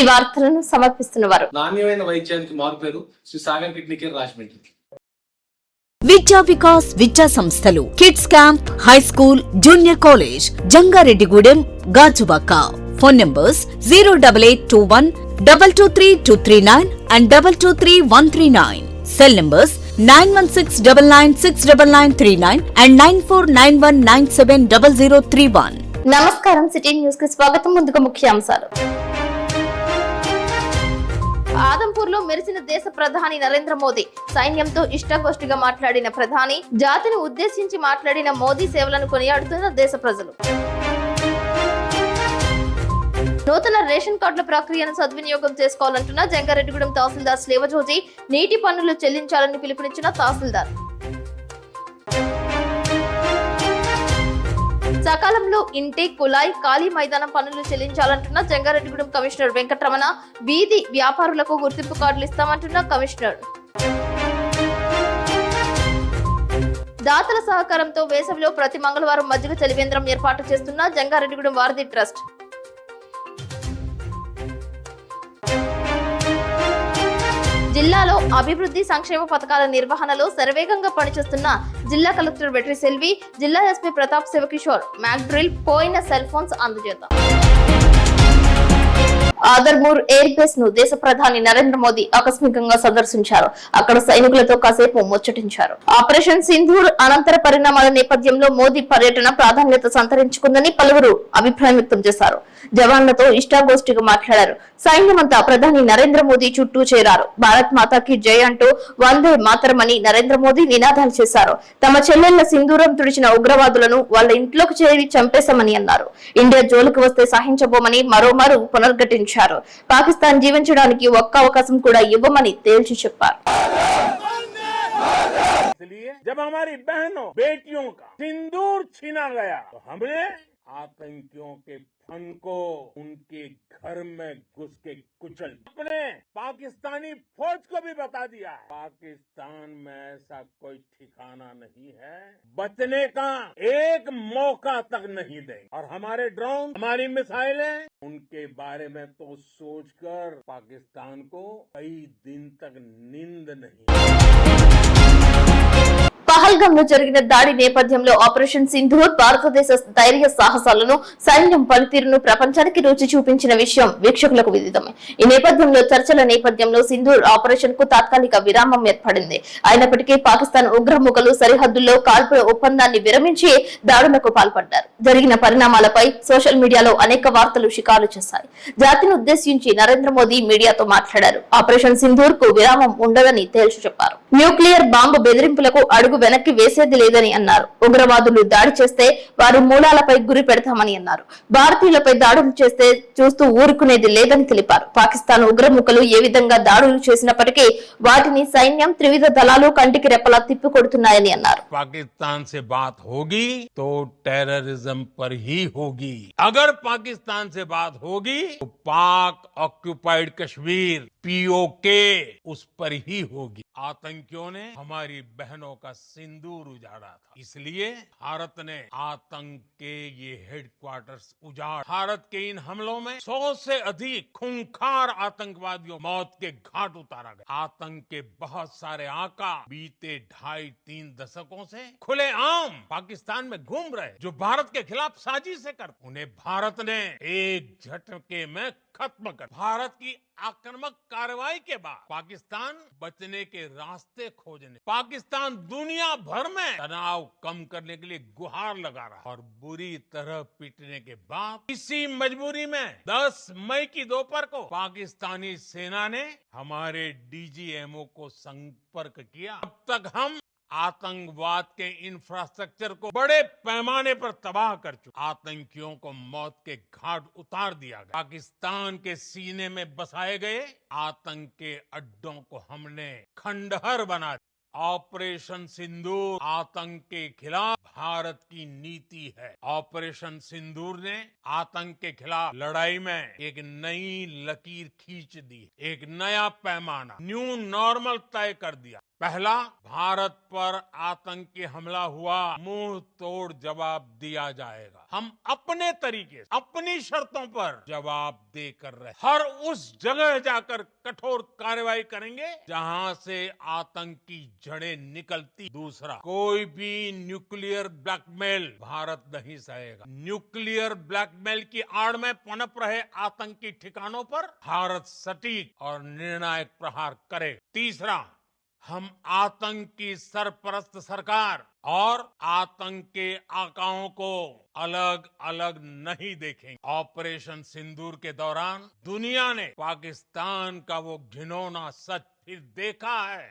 వార్తలను సమర్పిస్తున్నవారు నాణ్యమైన వైద్యానికి మారుపేరు శ్రీ సాగర్ కిడ్నీ కేర్ రాజమండ్రి. విద్యా వికాస్ విద్యా సంస్థలు kids camp, high school, junior college, Jangareddygudem, Gajuwaka. Phone numbers 08821 223 and 223 cell numbers 9169969939 and 9491970031. నమస్కారం. సిటీ న్యూస్ కి స్వాగతం. ముందుగా ముఖ్యాంశాలు. ఆదంపూర్లో మెరిసిన దేశ ప్రధాని నరేంద్ర మోదీ. సైన్యంతో ఇష్టాగోష్ఠిగా మాట్లాడిన ప్రధాని, జాతిని ఉద్దేశించి మాట్లాడిన మోదీ సేవలను కొనియాడుతున్న దేశ ప్రజలు. నూతన రేషన్ కార్డుల ప్రక్రియను సద్వినియోగం చేసుకోవాలంటున్న జంగారెడ్డిగూడెం తహసీల్దార్ శ్లేవజోజి. నీటి పన్నులు చెల్లించాలని పిలుపునిచ్చిన తహసీల్దార్. సకాలంలో ఇంటి, కులాయి, ఖాళీ మైదానం పన్నులు చెల్లించాలంటున్న జంగారెడ్డిగూడెం కమిషనర్ వెంకటరమణ. వీధి వ్యాపారులకు గుర్తింపు కార్డులు ఇస్తామంటున్న కమిషనర్. దాతల సహకారంతో వేసవిలో ప్రతి మంగళవారం మజ్జిగ చలివేంద్రం ఏర్పాటు చేస్తున్న జంగారెడ్డిగూడెం వారధి ట్రస్ట్. జిల్లాలో అభివృద్ధి సంక్షేమ పథకాల నిర్వహణలో శరవేగంగా పనిచేస్తున్న జిల్లా కలెక్టర్ వెట్రి సెల్వి, జిల్లా SP Pratap Shivakishore mock drill, పోయిన సెల్ ఫోన్స్ అందజేత. ఆదర్మూర్ ఎయిర్ బేస్ ను దేశ ప్రధాని నరేంద్ర మోదీ ఆకస్మికంగా సందర్శించారు. అక్కడ సైనికులతో కాసేపు ముచ్చటించారు. ఆపరేషన్ సింధూర్ అనంతర పరిణామాల నేపథ్యంలో మోదీ పర్యటన ప్రాధాన్యత సంతరించుకుందని పలువురు అభిప్రాయం వ్యక్తం చేశారు. జవాన్లతో ఇష్టాగోష్ఠిగా మాట్లాడారు. సైన్యమంతా ప్రధాని నరేంద్ర మోదీ చుట్టూ చేరారు. భారత్ మాతాకి జై అంటూ వందే మాతరమని నరేంద్ర మోదీ నినాదాలు చేశారు. తమ చెల్లెళ్ల సింధూరం తుడిచిన ఉగ్రవాదులను వాళ్ళ ఇంట్లోకి చేరి చంపేశామని అన్నారు. ఇండియా జోలికి వస్తే సహించబోమని మరోమారు పునర్ఘటించారు. పాకిస్తాన్ జీవించడానికి ఒక్క అవకాశం కూడా ఇవ్వమని తేల్చి చెప్పారు. इसलिए जब हमारी बहनों बेटियों का सिंदूर छीना गया तो हमने आतंकियों के फन को उनके घर में घुस के कुचल अपने पाकिस्तानी फौज को भी बता दिया है, पाकिस्तान में ऐसा कोई ठिकाना नहीं है, बचने का एक मौका तक नहीं देंगे। और हमारे ड्रोन, हमारी मिसाइलें, उनके बारे में तो सोचकर पाकिस्तान को कई दिन तक नींद नहीं। పహల్గాం లో జరిగిన దాడి నేపథ్యంలో ఆపరేషన్ సింధూర్ భారతదేశ ధైర్య సాహసాలను, సైన్యం పనితీరును ప్రపంచానికి రుచి చూపించిన విషయం వీక్షకులకు విదితమే. ఈ నేపథ్యంలో చర్చల నేపథ్యంలో సింధూర్ ఆపరేషన్ కు తాత్కాలిక విరామం ఏర్పడింది. అయినప్పటికీ పాకిస్తాన్ ఉగ్రముఖులు సరిహద్దుల్లో కాల్పుల ఒప్పందాన్ని విరమించి దాడులకు పాల్పడ్డారు. జరిగిన పరిణామాలపై సోషల్ మీడియాలో అనేక వార్తలు షికారు చేశాయి. జాతిని ఉద్దేశించి నరేంద్ర మోదీ మీడియాతో మాట్లాడారు. ఆపరేషన్ సింధూర్ కు విరామం ఉండదని తేల్చి చెప్పారు. న్యూక్లియర్ బాంబు బెదిరింపులకు అడుగు వెనక్కి వేసేది లేదని అన్నారు. ఉగ్రవాదులు దాడి చేస్తే వారి మూలాలపై గురి పెడతామని అన్నారు. భారతీయులపై దాడులు చేస్తే చూస్తూ ఊరుకునేది లేదని తెలిపారు. పాకిస్తాన్ ఉగ్రముఖులు ఏ విధంగా దాడులు చేసినప్పటికీ వాటిని సైన్యం, త్రివిధ దళాలు కంటికి రెప్పలా తిప్పికొడుతున్నాయని అన్నారు. पाकिस्तान से बात होगी तो टेररिज्म पर ही होगी, अगर पाकिस्तान से बात होगी तो पाक ऑक्युपाइड कश्मीर पीओके उस पर ही होगी। आतंकियों ने हमारी बहनों का सिंदूर उजाड़ा था, इसलिए भारत ने आतंक के ये हेडक्वार्टर्स उजाड़, भारत के इन हमलों में 100 से अधिक खूंखार आतंकवादियों मौत के घाट उतारा गया। आतंक के बहुत सारे आका बीते 2.5-3 दशकों से खुलेआम पाकिस्तान में घूम रहे, जो भारत के खिलाफ साजिशें करते, उन्हें भारत ने एक झटके में खत्म कर। भारत की आक्रामक कार्रवाई के बाद पाकिस्तान बचने के रास्ते खोजने, पाकिस्तान दुनिया भर में तनाव कम करने के लिए गुहार लगा रहा और बुरी तरह पीटने के बाद इसी मजबूरी में 10 मई की दोपहर को पाकिस्तानी सेना ने हमारे डीजीएमओ को संपर्क किया। अब तक हम आतंकवाद के इंफ्रास्ट्रक्चर को बड़े पैमाने पर तबाह कर चुके, आतंकियों को मौत के घाट उतार दिया गया। पाकिस्तान के सीने में बसाए गए आतंक के अड्डों को हमने खंडहर बना दिया। ऑपरेशन सिंदूर आतंक के खिलाफ भारत की नीति है। ऑपरेशन सिंदूर ने आतंक के खिलाफ लड़ाई में एक नई लकीर खींच दी, एक नया पैमाना, न्यू नॉर्मल तय कर दिया। पहला, भारत पर आतंकी हमला हुआ, मुंह तोड़ जवाब दिया जाएगा। हम अपने तरीके से, अपनी शर्तों पर जवाब देकर रहे। हर उस जगह जाकर कठोर कार्रवाई करेंगे जहां से आतंकी जड़ें निकलती। दूसरा, कोई भी न्यूक्लियर ब्लैकमेल भारत नहीं सहेगा। न्यूक्लियर ब्लैकमेल की आड़ में पनप रहे आतंकी ठिकानों पर भारत सटीक और निर्णायक प्रहार करेगा। तीसरा, हम आतंक की सरपरस्त सरकार और आतंक के आकाओं को अलग अलग नहीं देखेंगे। ऑपरेशन सिंदूर के दौरान दुनिया ने पाकिस्तान का वो घिनौना सच फिर देखा है।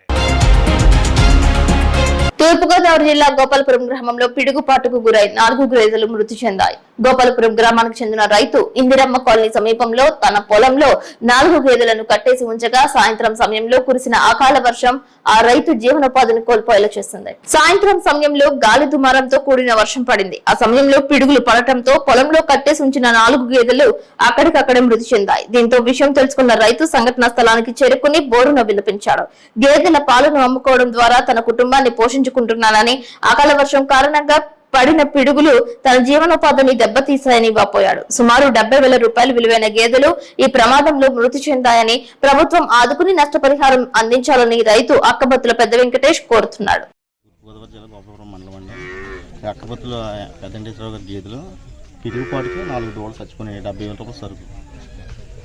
తూర్పుగోదావరి జిల్లా గోపాలపురం గ్రామంలో పిడుగుపాటుకు గురై 4 గేదెలు మృతి చెందాయి. గోపాలపురం గ్రామానికి చెందిన రైతు ఇందిరమ్మ కాలనీ సమీపంలో తన పొలంలో 4 గేదెలను కట్టేసి ఉంచగా సాయంత్రం సమయంలో కురిసిన అకాల వర్షం ఆ రైతు జీవనోపాధిని కోల్పోయేలా చేసింది. సాయంత్రం సమయంలో గాలి దుమారంతో కూడిన వర్షం పడింది. ఆ సమయంలో పిడుగులు పడటంతో పొలంలో కట్టేసి ఉంచిన 4 గేదెలు అక్కడికక్కడే మృతి చెందాయి. దీంతో విషయం తెలుసుకున్న రైతు సంఘటనా స్థలానికి చేరుకుని బోరున విలపించాడు. గేదెల పాలను అమ్ముకోవడం ద్వారా తన కుటుంబాన్ని పోషించుకుంటున్నానని, అకాల వర్షం కారణంగా పడిన పిడుగులు తన జీవనోపాధిని దెబ్బతీశాయని వాపోయాడు. సుమారు 70,000 రూపాయలు విలువైన గేదెలు ఈ ప్రమాదంలో మృతి చెందాయని, ప్రభుత్వం ఆదుకుని నష్టపరిహారం అందించాలని రైతు అక్కబత్తుల పెద్ద వెంకటేష్ కోరుతున్నాడు. అక్కబత్తుల పెద్ద వెంకటేశ్వర గారి గేదెలు పిరుగుపాటుకి 4 దూడలు చచ్చిపోయాయి. 70,000 రూపాయలు సరుకు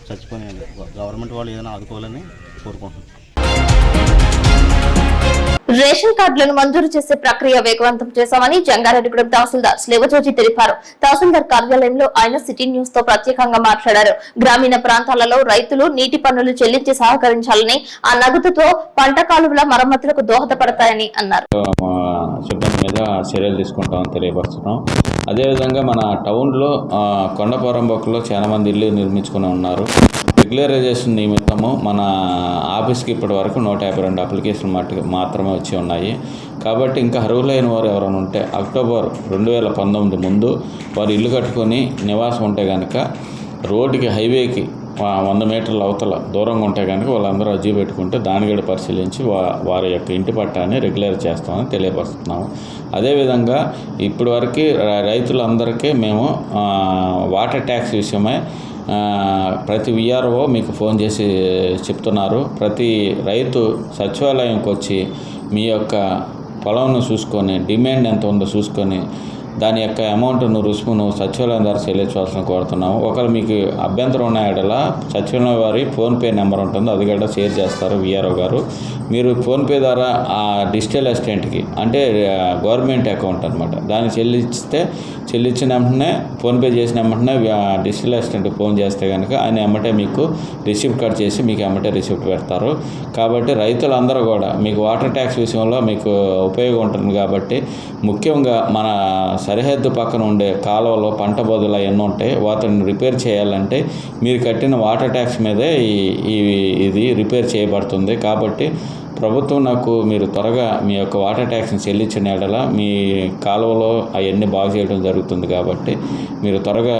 చచ్చిపోయాయండి. గవర్నమెంట్ వాళ్ళు ఏదైనా ఆదుకోవాలని కోరుకుంటున్నాం. రేషన్ కార్డులను మంజూరు చేసే ప్రక్రియ వేగవంతం చేశామని జంగారెడ్డిగూడెం తహసీల్దార్ శివజ్యోతి తెలిపారు. తహసీల్దార్ కార్యాలయంలో ఆయన సిటీ న్యూస్ తో ప్రత్యేకంగా మాట్లాడారు. గ్రామీణ ప్రాంతాలలో రైతులు నీటి పన్నులు చెల్లించి సహకరించాలని, ఆ నగదుతో పంట కాలువల మరమ్మతులకు దోహదపడతాయని అన్నారు. సిబ్బంది మీద చర్యలు తీసుకుంటామని తెలియపరుస్తున్నాం. అదేవిధంగా మన టౌన్లో కొండపోరంబొక్కలో చాలా మంది ఇల్లు నిర్మించుకుని ఉన్నారు. రెగ్యులరైజేషన్ నిమిత్తము మన ఆఫీస్కి ఇప్పటి వరకు 152 అప్లికేషన్ మాత్రమే వచ్చి ఉన్నాయి. కాబట్టి ఇంకా అర్హులైన వారు ఎవరైనా ఉంటే అక్టోబర్ 2019 ముందు వారు ఇల్లు కట్టుకొని నివాసం ఉంటే కనుక రోడ్డుకి హైవేకి 100 మీటర్ల అవతల దూరంగా ఉంటే కనుక వాళ్ళందరూ అర్జీ పెట్టుకుంటే దాన్ని కూడా పరిశీలించి వారి యొక్క ఇంటి పట్టాన్ని రెగ్యులర్ చేస్తామని తెలియపరుస్తున్నాము. అదేవిధంగా ఇప్పటి వరకు రైతులందరికీ మేము వాటర్ ట్యాక్స్ విషయమై ప్రతి విఆర్ఓ మీకు ఫోన్ చేసి చెప్తున్నారు. ప్రతి రైతు సచివాలయంకి వచ్చి మీ యొక్క పొలంను చూసుకొని డిమాండ్ ఎంత ఉందో చూసుకొని దాని యొక్క అమౌంట్ను రుసుమును సచివాలయం ద్వారా చెల్లించవలసిన కోరుతున్నాము. ఒకవేళ మీకు అభ్యంతరం ఉన్న ఎడల సచివాలయం వారి ఫోన్పే నెంబర్ ఉంటుందో అది కూడా షేర్ చేస్తారు విఆర్ఓ గారు. మీరు ఫోన్పే ద్వారా ఆ డిజిటల్ అసిస్టెంట్కి అంటే గవర్నమెంట్ అకౌంట్ అనమాట దాన్ని చెల్లించిన వెంటనే ఫోన్పే చేసిన వెంటనే డిజిటల్ అసిస్టెంట్కి ఫోన్ చేస్తే కనుక ఆయన ఎమ్మటే మీకు రిసిప్ట్ కట్ చేసి మీకు ఎమ్మటే రిసిప్ట్ పెడతారు. కాబట్టి రైతులందరూ కూడా మీకు వాటర్ ట్యాక్స్ విషయంలో మీకు ఉపయోగం ఉంటుంది. కాబట్టి ముఖ్యంగా మన సరిహద్దు పక్కన ఉండే కాలువలో పంట బదులు అవన్నీ ఉంటాయి. వాటిని రిపేర్ చేయాలంటే మీరు కట్టిన వాటర్ ట్యాక్స్ మీదే ఇది రిపేర్ చేయబడుతుంది. కాబట్టి ప్రభుత్వం నాకు మీరు త్వరగా మీ యొక్క వాటర్ ట్యాక్స్ని చెల్లించిన ఎడల మీ కాలువలో అవన్నీ బాగు చేయడం జరుగుతుంది. కాబట్టి మీరు త్వరగా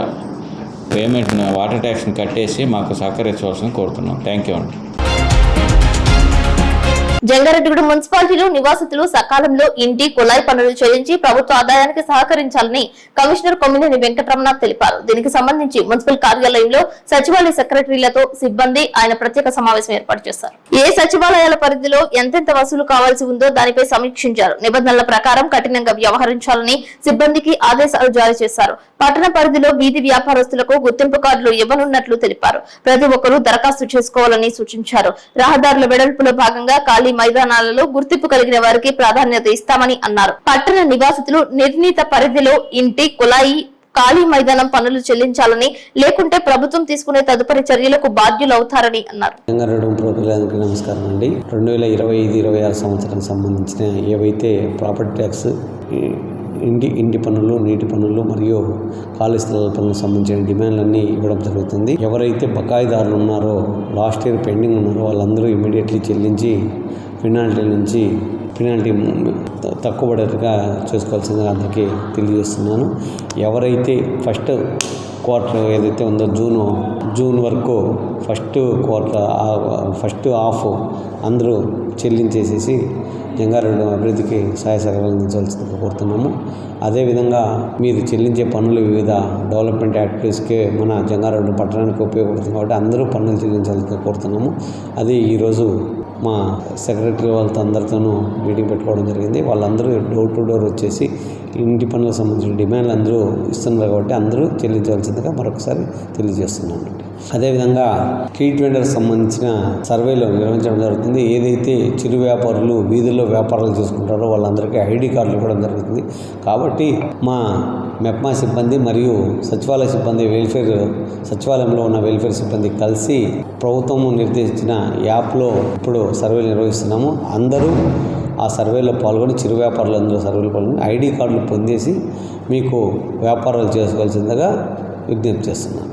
పేమెంట్ని వాటర్ ట్యాక్స్ని కట్టేసి మాకు సహకరించవలసింది కోరుతున్నాం. థ్యాంక్ యూ అండి. జంగారెడ్డిగూడెం మున్సిపాలిటీలో నివాసితులు సకాలంలో ఇంటి కుళాయి పనులు చెల్లించి ప్రభుత్వ ఆదాయానికి సహకరించాలని కమిషనర్ కొమ్మినేని వెంకటరమణ తెలిపారు. దీనికి సంబంధించి మున్సిపల్ కార్యాలయంలో సచివాలయ సెక్రటరీలతో సిబ్బంది ఆయన ప్రత్యేక సమావేశం ఏర్పాటు చేశారు. ఏ సచివాలయాల పరిధిలో ఎంతెంత వసూలు కావాల్సి ఉందో దానిపై సమీక్షించారు. నిబంధనల ప్రకారం కఠినంగా వ్యవహరించాలని సిబ్బందికి ఆదేశాలు జారీ చేశారు. పట్టణ పరిధిలో వీధి వ్యాపారస్తులకు గుర్తింపు కార్డులు ఇవ్వనున్నట్లు తెలిపారు. ప్రతి ఒక్కరూ దరఖాస్తు చేసుకోవాలని సూచించారు. రహదారుల వెడల్పులో భాగంగా ఖాళీ మైదానాలలో గుర్తింపు కలిగిన వారికి ప్రాధాన్యత ఇస్తామని అన్నారు. పట్టణ నివాసితులు నిర్ణీత పరిధిలో ఇంటి కుళాయి ఖాళీ మైదానం పనులు చెల్లించాలని, లేకుంటే ప్రభుత్వం తీసుకునే తదుపరి చర్యలకు బాధ్యులవుతారని అన్నారు. నమస్కారం అండి. 2025-26 సంవత్సరానికి సంబంధించిన ఏవైతే ప్రాపర్టీ ట్యాక్స్, ఇంటి పన్నులు, నీటి పన్నులు మరియు ఖాళీ స్థలాల పన్నులకు సంబంధించిన డిమాండ్లన్నీ ఇవ్వడం జరుగుతుంది. ఎవరైతే బకాయిదారులు ఉన్నారో, లాస్ట్ ఇయర్ పెండింగ్ ఉన్నారో వాళ్ళందరూ ఇమీడియట్లీ చెల్లించి పెనాల్టీ తక్కువగా చేసుకోవాల్సిందిగా అందరికీ తెలియజేస్తున్నాను. ఎవరైతే ఫస్ట్ క్వార్టర్ ఏదైతే ఉందో జూన్ వరకు ఫస్ట్ హాఫ్ అందరూ చెల్లించేసేసి జంగారెడ్డి అభివృద్ధికి సహాయ సహకారాలు అందించాల్సిందిగా కోరుతున్నాము. అదేవిధంగా మీరు చెల్లించే పన్నులు వివిధ డెవలప్మెంట్ యాక్టివిటీస్కి మన జంగారెడ్డి పట్టణానికి ఉపయోగపడుతుంది కాబట్టి అందరూ పన్నులు చెల్లించాల్సిందిగా కోరుతున్నాము. అది ఈరోజు మా సెక్రటరీ వాళ్ళతో అందరితోనూ మీటింగ్ పెట్టుకోవడం జరిగింది. వాళ్ళందరూ డోర్ టు డోర్ వచ్చేసి ఇంటి పనులకు సంబంధించిన డిమాండ్లు అందరూ ఇస్తున్నారు కాబట్టి అందరూ చెల్లించవలసిందిగా మరొకసారి తెలియజేస్తున్నాను. అదేవిధంగా స్ట్రీట్ వెండర్స్ సంబంధించిన సర్వేలు నిర్వహించడం జరుగుతుంది. ఏదైతే చిరు వ్యాపారులు వీధుల్లో వ్యాపారాలు చేసుకుంటారో వాళ్ళందరికీ ఐడి కార్డులు ఇవ్వడం జరుగుతుంది. కాబట్టి మా మెప్మా సిబ్బంది మరియు సచివాలయ సిబ్బంది సచివాలయంలో ఉన్న వెల్ఫేర్ సిబ్బంది కలిసి ప్రభుత్వం నిర్దేశించిన యాప్లో ఇప్పుడు సర్వేలు నిర్వహిస్తున్నాము. అందరూ ఆ సర్వేలో పాల్గొని చిరు వ్యాపారులు అందరూ సర్వేలో పాల్గొని ఐడి కార్డులు పొందేసి మీకు వ్యాపారాలు చేసుకోవాల్సిందిగా విజ్ఞప్తి చేస్తున్నాను.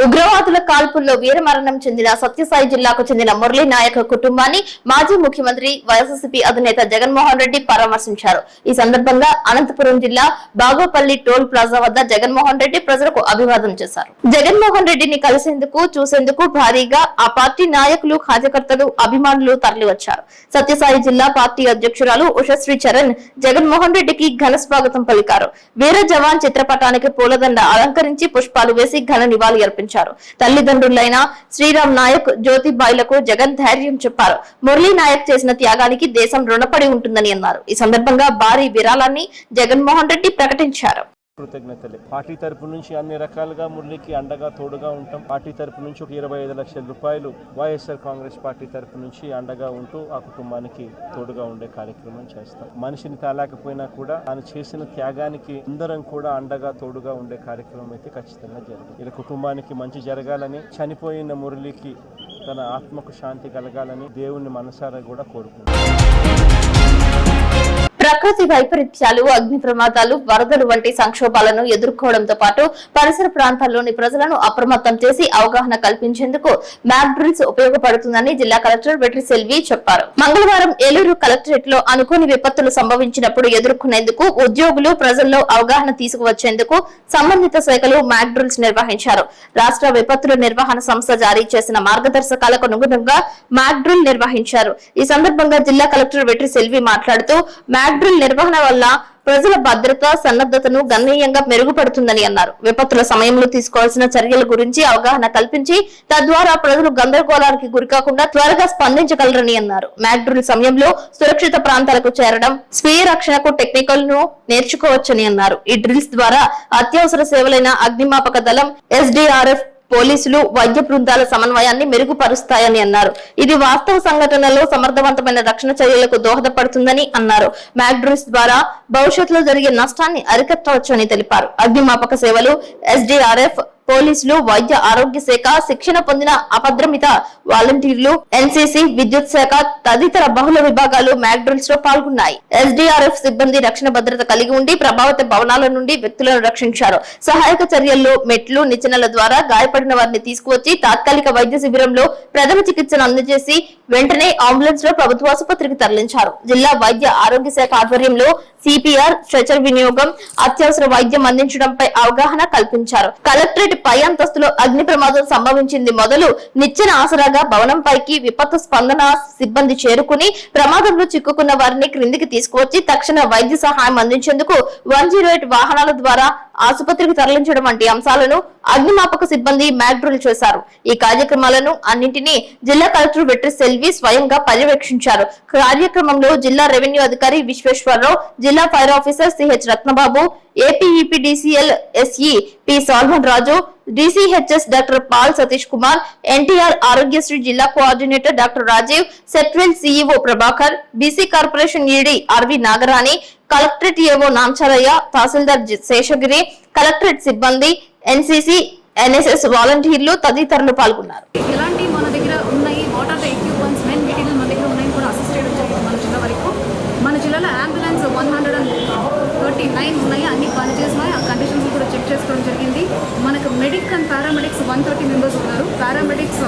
ఉగ్రవాదుల కాల్పుల్లో వీరమరణం చెందిన సత్యసాయి జిల్లాకు చెందిన మురళీ నాయక్ కుటుంబాన్ని మాజీ ముఖ్యమంత్రి వైఎస్ఆర్సీపీ అధినేత జగన్మోహన్ రెడ్డి పరామర్శించారు. ఈ సందర్భంగా అనంతపురం జిల్లా బాగోపల్లి టోల్ ప్లాజా వద్ద జగన్మోహన్ రెడ్డి ప్రజలకు అభివాదం చేశారు. జగన్మోహన్ రెడ్డిని కలిసేందుకు చూసేందుకు భారీగా ఆ పార్టీ నాయకులు కార్యకర్తలు అభిమానులు తరలివచ్చారు. సత్యసాయి జిల్లా పార్టీ అధ్యక్షురాలు ఉషశ్రీ చరణ్ జగన్మోహన్ రెడ్డికి ఘన స్వాగతం పలికారు. వీర జవాన్ చిత్రపటానికి పూలదండ అలంకరించి పుష్పాలు వేసి ఘన నివాళి అర్పించారు. తల్లిదండ్రులైన శ్రీరామ్ నాయక్ జ్యోతిబాయిలకు జగన్ ధైర్యం చెప్పారు. మురళీ నాయక్ చేసిన త్యాగానికి దేశం రుణపడి ఉంటుందని అన్నారు. ఈ సందర్భంగా భారీ విరాళాన్ని జగన్మోహన్ రెడ్డి ప్రకటించారు. కృతజ్ఞతలే. పార్టీ తరపు నుంచి అన్ని రకాలుగా మురళికి అండగా తోడుగా ఉంటాం. పార్టీ తరపు నుంచి ఒక 25 లక్షల రూపాయలు వైఎస్ఆర్ కాంగ్రెస్ పార్టీ తరపు నుంచి అండగా ఉంటూ ఆ కుటుంబానికి తోడుగా ఉండే కార్యక్రమం చేస్తాం. మనిషిని తేలేకపోయినా కూడా తాను చేసిన త్యాగానికి అందరం కూడా అండగా తోడుగా ఉండే కార్యక్రమం అయితే ఖచ్చితంగా జరుగుతుంది. ఇలా కుటుంబానికి మంచి జరగాలని, చనిపోయిన మురళికి తన ఆత్మకు శాంతి కలగాలని దేవుణ్ణి మనసారా కూడా కోరుకుంటాం. ప్రకృతి వైపరీత్యాలు, అగ్ని ప్రమాదాలు, వరదలు వంటి సంక్షోభాలను ఎదుర్కోవడంతో పాటు పరిసర ప్రాంతాల్లోని ప్రజలను అప్రమత్తం చేసి అవగాహన కల్పించేందుకు మ్యాప్ డ్రిల్స్ ఉపయోగపడుతుందని జిల్లా కలెక్టర్ వెట్రి సెల్వి చెప్పారు. మంగళవారం ఏలూరు కలెక్టరేట్ లో అనుకోని విపత్తులు సంభవించినప్పుడు ఎదుర్కొనేందుకు ఉద్యోగులు ప్రజల్లో అవగాహన తీసుకువచ్చేందుకు సంబంధిత శాఖలు మ్యాప్ డ్రిల్స్ నిర్వహించారు. రాష్ట్ర విపత్తుల నిర్వహణ సంస్థ జారీ చేసిన మార్గదర్శకాలకు అనుగుణంగా మ్యాప్ డ్రిల్ నిర్వహించారు. ఈ సందర్భంగా జిల్లా కలెక్టర్ వెట్రి సెల్వి మాట్లాడుతూ మ్యాప్ డ్రిల్ నిర్వహణ వల్ల ప్రజల భద్రత, సన్నద్ధతను గణనీయంగా మెరుగుపడుతుందని అన్నారు. విపత్తుల సమయంలో తీసుకోవాల్సిన చర్యల గురించి అవగాహన కల్పించి తద్వారా ప్రజలు గందరగోళానికి గురికాకుండా త్వరగా స్పందించగలరని అన్నారు. మ్యాక్ డ్రిల్ సమయంలో సురక్షిత ప్రాంతాలకు చేరడం, స్వీయ రక్షణకు టెక్నికల్ ను నేర్చుకోవచ్చని అన్నారు. ఈ డ్రిల్స్ ద్వారా అత్యవసర సేవలైన అగ్నిమాపక దళం, ఎస్డీఆర్ఎఫ్, పోలీసులు, వైద్య బృందాల సమన్వయాన్ని మెరుగుపరుస్తాయని అన్నారు. ఇది వాస్తవ సంఘటనలో సమర్థవంతమైన రక్షణ చర్యలకు దోహదపడుతుందని అన్నారు. మ్యాక్ డ్రిల్స్ ద్వారా భవిష్యత్తులో జరిగే నష్టాన్ని అరికట్టవచ్చని తెలిపారు. అగ్నిమాపక సేవలు, ఎస్డీఆర్ఎఫ్, పోలీసులు, వైద్య ఆరోగ్య శాఖ, శిక్షణ పొందిన అపద్రమిత వాలంటీర్లు, ఎన్సీసీ, విద్యుత్ శాఖ తదితర బహుళ విభాగాలు మ్యాక్ డ్రిల్స్ లో పాల్గొన్నాయి. ఎస్డీఆర్ఎఫ్ సిబ్బంది రక్షణ భద్రత కలిగి ఉండి ప్రభావిత భవనాల నుండి వ్యక్తులను రక్షించారు. సహాయక చర్యల్లో మెట్లు, నిచ్చెనల ద్వారా గాయపడిన వారిని తీసుకువచ్చి తాత్కాలిక వైద్య శిబిరంలో ప్రథమ చికిత్సను అందజేసి వెంటనే అంబులెన్స్ లో ప్రభుత్వ ఆసుపత్రికి తరలించారు. జిల్లా వైద్య ఆరోగ్య శాఖ ఆధ్వర్యంలో సిపిఆర్, స్ట్రెచర్ వినియోగం, అత్యవసర వైద్యం అందించడంపై అవగాహన కల్పించారు. కలెక్టరేట్ పై అంతస్తులో అగ్ని ప్రమాదం సంభవించింది మొదలు నిచ్చెన ఆసరాగా భవనంపైకి విపత్తు స్పందన సిబ్బంది చేరుకుని ప్రమాదంలో చిక్కుకున్న వారిని క్రిందికి తీసుకువచ్చి తక్షణ వైద్య సహాయం అందించేందుకు 108 వాహనాల ద్వారా ఆసుపత్రికి తరలించడం వంటి అంశాలను అగ్నిమాపక సిబ్బంది మ్యాక్ డ్రిల్ చేశారు. ఈ కార్యక్రమాలను అన్నింటినీ జిల్లా కలెక్టర్ వెట్రి సెల్వి స్వయంగా పర్యవేక్షించారు. కార్యక్రమంలో జిల్లా రెవెన్యూ అధికారి విశ్వేశ్వరరావు, జిల్లా fire officer CH Ratnababu, APEPDCL SE P Salman Raju, DCHS doctor Paul Satish Kumar, NTR Aarogyasri జిల్లా coordinator doctor Rajiv, SETWEL CEO Prabhakar, BC corporation ED RV Nagarani, collectorate AO Nancharaiah, tahsildar Seshagiri, collectorate సిబ్బంది, ఎన్సీసీ, ఎన్ఎస్ఎస్ వాలంటీర్లు తదితరులు పాల్గొన్నారు. ఇలాంటి మన దగ్గర ఉన్నాయి what are the equipments, main material మన దగ్గర ఉన్నాయి కూడా అసిస్ట్ చేయడం జరిగింది. మన జిల్లా వరకు మన జిల్లాలో అంబులెన్స్ 139 ఉన్నాయి, అన్ని పనిచేసినాయి. ఆ కండిషన్స్ కూడా చెక్ చేసుకోవడం జరిగింది. మనకు మెడిక్ అండ్ పారామెడిక్స్ 130 మెంబర్స్ ఉన్నారు, పారామెడిక్స్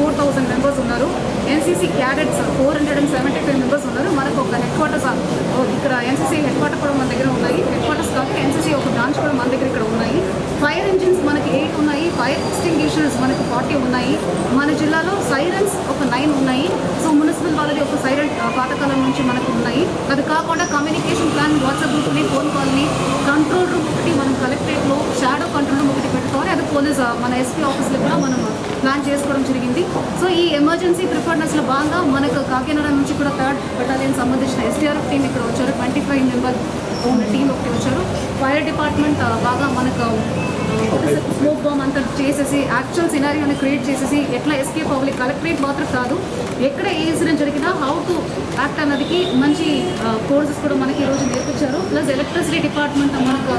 4000 మెంబర్స్ ఉన్నారు, ఎన్సీసీ క్యాడెట్స్ 475 మెంబర్స్ ఉన్నారు. మనకు ఒక హెడ్ క్వార్టర్స్ ఇక్కడ ఎన్సీసీ హెడ్ క్వార్టర్ కూడా మన దగ్గర ఉన్నాయి. హెడ్ క్వార్టర్స్ కాకుండా ఎన్సీసీ ఒక బ్రాంచ్ కూడా మన దగ్గర ఇక్కడ పోలీస్ మన ఎస్పీ ఆఫీస్లో కూడా మనం ప్లాన్ చేసుకోవడం జరిగింది. సో ఈ ఎమర్జెన్సీ ప్రిపేర్నెస్లో భాగంగా మనకు కాకినాడ నుంచి కూడా 3rd బెటాలియన్ సంబంధించిన SDRF టీం ఇక్కడ వచ్చారు. 25 మెంబర్ ఉన్న టీం ఒకటి వచ్చారు. ఫైర్ డిపార్ట్మెంట్ బాగా మనకు స్మోక్ బాంబ్ అంతా చేసేసి యాక్చువల్ సినారియోని క్రియేట్ చేసేసి ఎట్లా ఎస్కేప్ అవ్వాలి, కలెక్టరేట్ మాత్రం కాదు, ఎక్కడ ఏ ఇన్సిడెంట్ జరిగినా హౌ టు యాక్ట్ అన్నదికి మంచి కోర్సెస్ కూడా మనకి ఈరోజు నేర్పించారు. ప్లస్ ఎలక్ట్రిసిటీ డిపార్ట్మెంట్ మనకు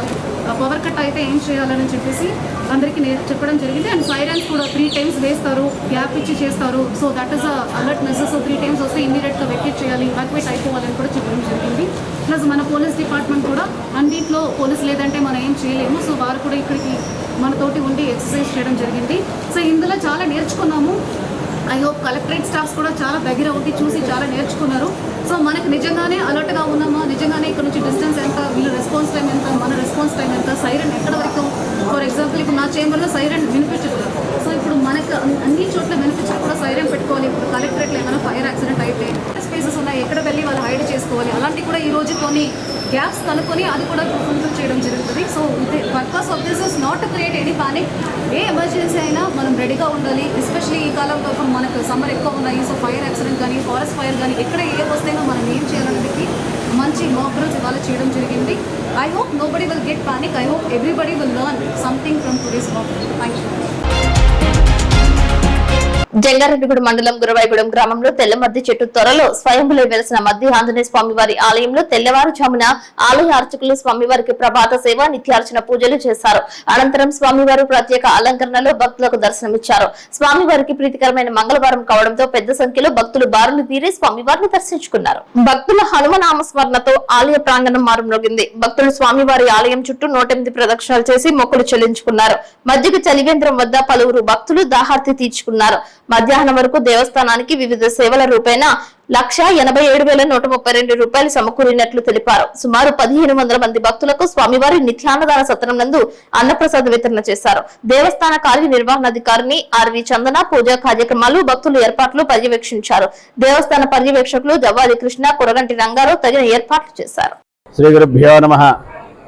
పవర్ కట్ అయితే ఏం చేయాలని చెప్పేసి అందరికీ చెప్పడం జరిగింది. అండ్ సైరన్స్ కూడా 3 times వేస్తారు, గ్యాప్ ఇచ్చి చేస్తారు. So that is alert message. So 3 times వస్తే ఇమీడియట్గా వెకేట్ చేయాలి, ఎవాక్యువేట్ అయిపోవాలని కూడా చెప్పడం జరిగింది. ప్లస్ మన పోలీస్ డిపార్ట్మెంట్ కూడా అన్నింటిలో పోలీస్ లేదంటే మనం ఏం చేయలేము. సో వారు కూడా ఇక్కడికి మనతోటి ఉండి ఎక్సర్సైజ్ చేయడం జరిగింది. సో ఇందులో చాలా నేర్చుకున్నాము. ఐ హోప్ కలెక్టరేట్ స్టాఫ్స్ కూడా చాలా దగ్గర ఉండి చూసి చాలా నేర్చుకున్నారు. సో మనకు నిజంగానే అలర్ట్గా ఉన్నామా, నిజంగానే ఇక్కడ నుంచి డిస్టెన్స్ ఎంత, వీళ్ళ రెస్పాన్స్ టైం ఎంత, మన రెస్పాన్స్ టైం ఎంత, సైరన్ ఎక్కడ వరకు. ఫర్ ఎగ్జాంపుల్ ఇప్పుడు నా చేంబర్లో సైరన్ వినిపించదు. సో ఇప్పుడు మనకు అన్ని చోట్ల వినిపించడం కూడా సైరన్ పెట్టుకోవాలి. ఇప్పుడు కలెక్టరేట్లో ఏమైనా ఫైర్ యాక్సిడెంట్ అయితే స్పేసెస్ ఉన్నాయి, ఎక్కడ వెళ్ళి వాళ్ళు హైడ్ చేసుకోవాలి. అలాంటివి కూడా ఈరోజు కొన్ని గ్యాప్స్ కనుక్కొని అది కూడా ఫుల్ఫిల్ చేయడం జరుగుతుంది. So purpose of this is not to create any panic. A emergency అయినా మనం రెడీగా ఉండాలి. ఎస్పెషలీ ఈ కాలంలో ఇప్పుడు మనకు సమ్మర్ ఎక్కువ ఉన్నాయి. సో ఫైర్ యాక్సిడెంట్ కానీ, ఫారెస్ట్ ఫైర్ కానీ, ఎక్కడ ఏ వస్తేనో మనం ఏం చేయాలనేది మంచి మాక్ డ్రిల్స్ ఇవాళ చేయడం జరిగింది. I hope nobody will get panic. I hope everybody will learn something from today's mock drill. Thank you. Jangareddygudem మండలం గురవాయిగూడెం గ్రామంలో తెల్లమద్ది చెట్టు త్వరలో స్వయంభులో వెలిసిన మద్ది ఆంజనేయ స్వామివారి ఆలయంలో తెల్లవారుజామున ఆలయ అర్చకులు స్వామివారికి ప్రభాత సేవ, నిత్యార్చన పూజలు చేశారు. అనంతరం స్వామివారు ప్రత్యేక అలంకరణలో భక్తులకు దర్శనమిచ్చారు. స్వామివారికి ప్రీతికరమైన మంగళవారం కావడంతో పెద్ద సంఖ్యలో భక్తులు బారులు తీరి స్వామివారిని దర్శించుకున్నారు. భక్తుల హనుమనామస్మరణతో ఆలయ ప్రాంగణం మారుమ్రోగింది. భక్తులు స్వామివారి ఆలయం చుట్టూ 108 ప్రదక్షిణాలు చేసి మొక్కులు చెల్లించుకున్నారు. మధ్యకు చలివేంద్రం వద్ద పలువురు భక్తులు దాహార్తి తీర్చుకున్నారు. మధ్యాహ్నం వరకు దేవస్థానానికి వివిధ సేవల రూపేణ 1,87,132 రూపాయలు సమకూరినట్లు తెలిపారు. సుమారు 1,500 మంది భక్తులకు స్వామివారి నిత్యాన్నదాన సత్రం నందు అన్నప్రసాద వితరణ చేశారు. దేవస్థాన కార్యనిర్వహణాధికారిని ఆర్వి చందన పూజా కార్యక్రమాలు, భక్తుల ఏర్పాట్లు పర్యవేక్షించారు. దేవస్థాన పర్యవేక్షకులు జవ్వాలి కృష్ణ, కొరగంటి రంగారావు తగిన ఏర్పాట్లు చేశారు. శ్రీ గురుభ్యో నమః.